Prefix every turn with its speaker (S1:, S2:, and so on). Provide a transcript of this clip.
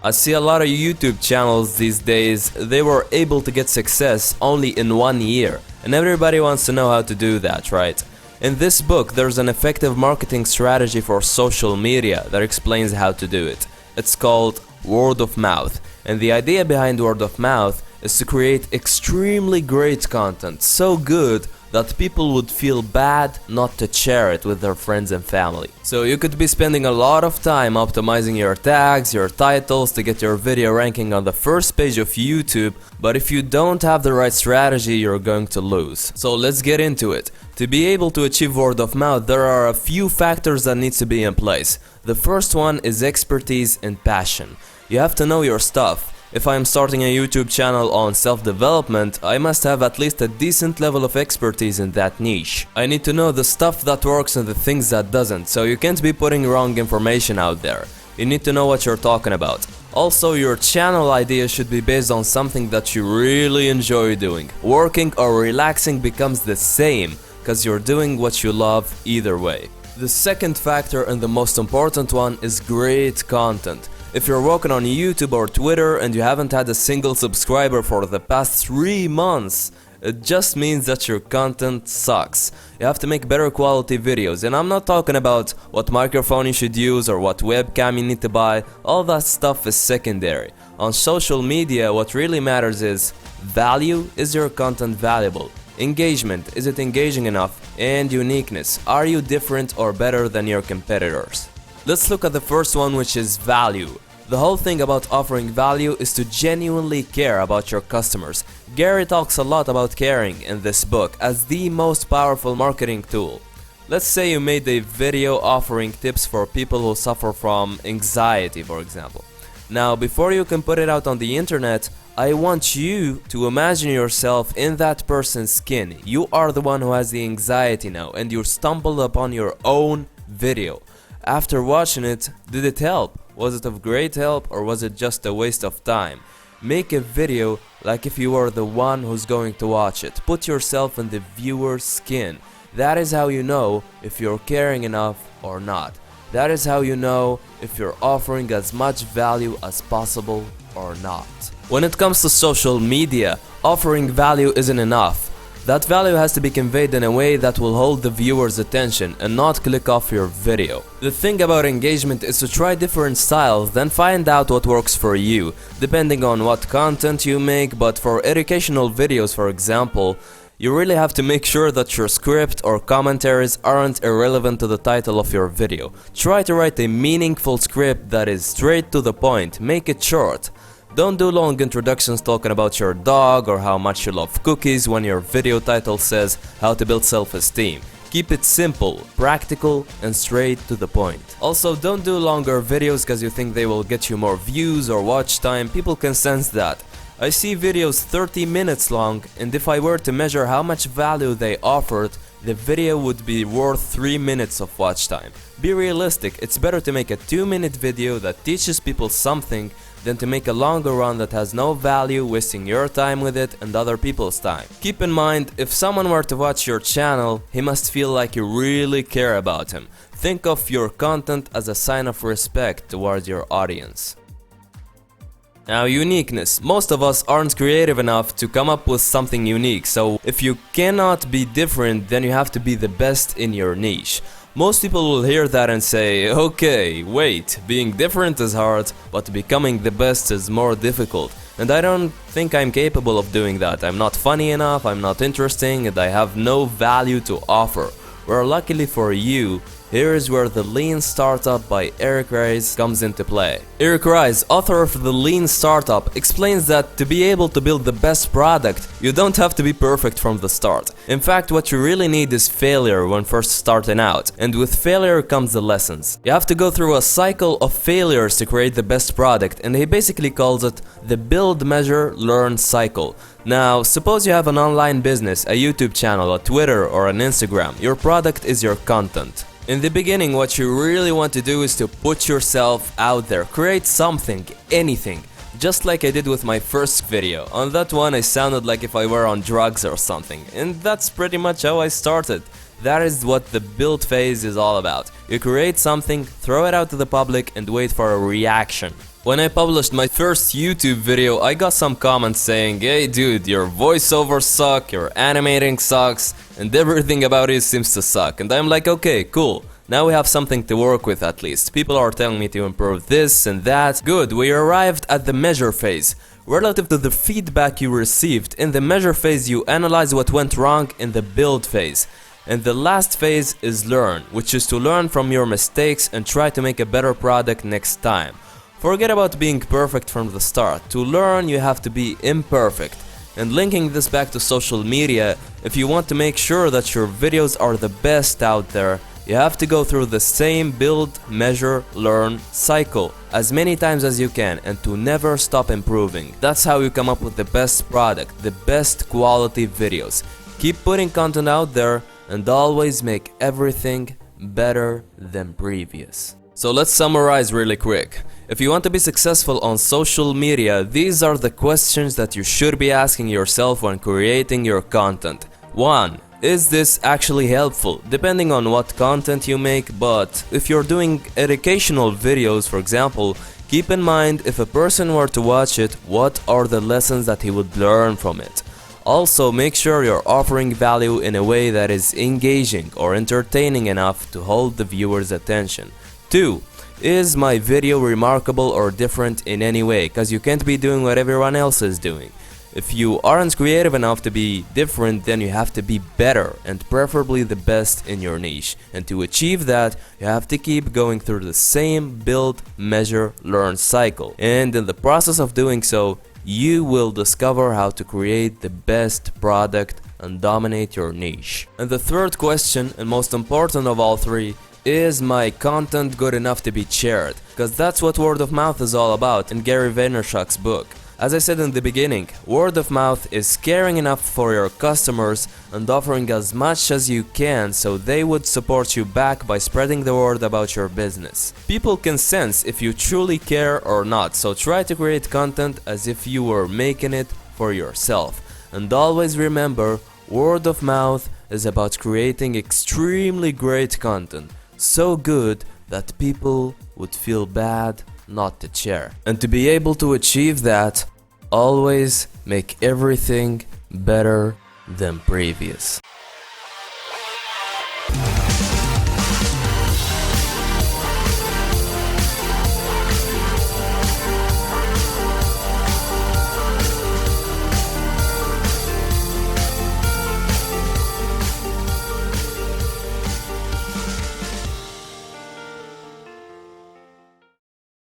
S1: I see a lot of YouTube channels these days, they were able to get success only in 1 year, and everybody wants to know how to do that, right? In this book, there's an effective marketing strategy for social media that explains how to do it. It's called word of mouth, and the idea behind word of mouth is to create extremely great content, so good that people would feel bad not to share it with their friends and family. So you could be spending a lot of time optimizing your tags, your titles to get your video ranking on the first page of YouTube, but if you don't have the right strategy, you're going to lose. So let's get into it. To be able to achieve word of mouth, there are a few factors that need to be in place. The first one is expertise and passion. You have to know your stuff. If I am starting a YouTube channel on self-development, I must have at least a decent level of expertise in that niche. I need to know the stuff that works and the things that doesn't, so you can't be putting wrong information out there. You need to know what you're talking about. Also, your channel idea should be based on something that you really enjoy doing. Working or relaxing becomes the same, because you're doing what you love either way. The second factor and the most important one is great content. If you're working on YouTube or Twitter and you haven't had a single subscriber for the past 3 months, it just means that your content sucks. You have to make better quality videos, and I'm not talking about what microphone you should use or what webcam you need to buy. All that stuff is secondary. On social media, what really matters is value. Is your content valuable? Engagement, is it engaging enough? And uniqueness, are you different or better than your competitors? Let's look at the first one, which is value. The whole thing about offering value is to genuinely care about your customers. Gary talks a lot about caring in this book as the most powerful marketing tool. Let's say you made a video offering tips for people who suffer from anxiety, for example. Now, before you can put it out on the internet, I want you to imagine yourself in that person's skin. You are the one who has the anxiety now, and you stumbled upon your own video. After watching it, did it help? Was it of great help, or was it just a waste of time? Make a video like if you were the one who's going to watch it. Put yourself in the viewer's skin. That is how you know if you're caring enough or not. That is how you know if you're offering as much value as possible or not. When it comes to social media, offering value isn't enough. That value has to be conveyed in a way that will hold the viewer's attention and not click off your video. The thing about engagement is to try different styles, then find out what works for you, depending on what content you make. But for educational videos, for example, you really have to make sure that your script or commentaries aren't irrelevant to the title of your video. Try to write a meaningful script that is straight to the point, make it short. Don't do long introductions talking about your dog or how much you love cookies when your video title says how to build self-esteem. Keep it simple, practical, and straight to the point. Also, don't do longer videos because you think they will get you more views or watch time. People can sense that. I see videos 30 minutes long, and if I were to measure how much value they offered, the video would be worth 3 minutes of watch time. Be realistic, it's better to make a 2-minute video that teaches people something than to make a longer one that has no value, wasting your time with it and other people's time. Keep in mind, if someone were to watch your channel, he must feel like you really care about him. Think of your content as a sign of respect towards your audience. Now, uniqueness. Most of us aren't creative enough to come up with something unique, so if you cannot be different, then you have to be the best in your niche. Most people will hear that and say, okay, wait, being different is hard, but becoming the best is more difficult. And I don't think I'm capable of doing that. I'm not funny enough, I'm not interesting, and I have no value to offer. Well, luckily for you, here is where the Lean Startup by Eric Ries comes into play. Eric Ries, author of The Lean Startup, explains that to be able to build the best product, you don't have to be perfect from the start. In fact, what you really need is failure when first starting out, and with failure comes the lessons. You have to go through a cycle of failures to create the best product, and he basically calls it the build, measure, learn cycle. Now, suppose you have an online business, a YouTube channel, a Twitter, or an Instagram. Your product is your content. In the beginning, what you really want to do is to put yourself out there, create something, anything. Just like I did with my first video. On that one I sounded like if I were on drugs or something, and that's pretty much how I started. That is what the build phase is all about. You create something, throw it out to the public and wait for a reaction. When I published my first YouTube video, I got some comments saying, "Hey dude, your voiceovers suck, your animating sucks, and everything about it seems to suck." And I'm like, okay, cool. Now we have something to work with at least. People are telling me to improve this and that. Good, we arrived at the measure phase. Relative to the feedback you received, in the measure phase you analyze what went wrong in the build phase. And the last phase is learn, which is to learn from your mistakes and try to make a better product next time. Forget about being perfect from the start. To learn, you have to be imperfect. And linking this back to social media, if you want to make sure that your videos are the best out there, you have to go through the same build, measure, learn cycle as many times as you can and to never stop improving. That's how you come up with the best product, the best quality videos. Keep putting content out there and always make everything better than previous. So let's summarize really quick. If you want to be successful on social media, these are the questions that you should be asking yourself when creating your content. 1. Is this actually helpful? Depending on what content you make, but if you're doing educational videos, for example, keep in mind if a person were to watch it, what are the lessons that he would learn from it? Also, make sure you're offering value in a way that is engaging or entertaining enough to hold the viewer's attention. 2. Is my video remarkable or different in any way? Because you can't be doing what everyone else is doing. If you aren't creative enough to be different, then you have to be better and preferably the best in your niche. And to achieve that, you have to keep going through the same build, measure, learn cycle. And in the process of doing so, you will discover how to create the best product and dominate your niche. And the third question, and most important of all three, is my content good enough to be shared? Because that's what word of mouth is all about in Gary Vaynerchuk's book. As I said in the beginning, word of mouth is caring enough for your customers and offering as much as you can so they would support you back by spreading the word about your business. People can sense if you truly care or not, so try to create content as if you were making it for yourself. And always remember, word of mouth is about creating extremely great content, so good that people would feel bad not to share. And to be able to achieve that, always make everything better than previous.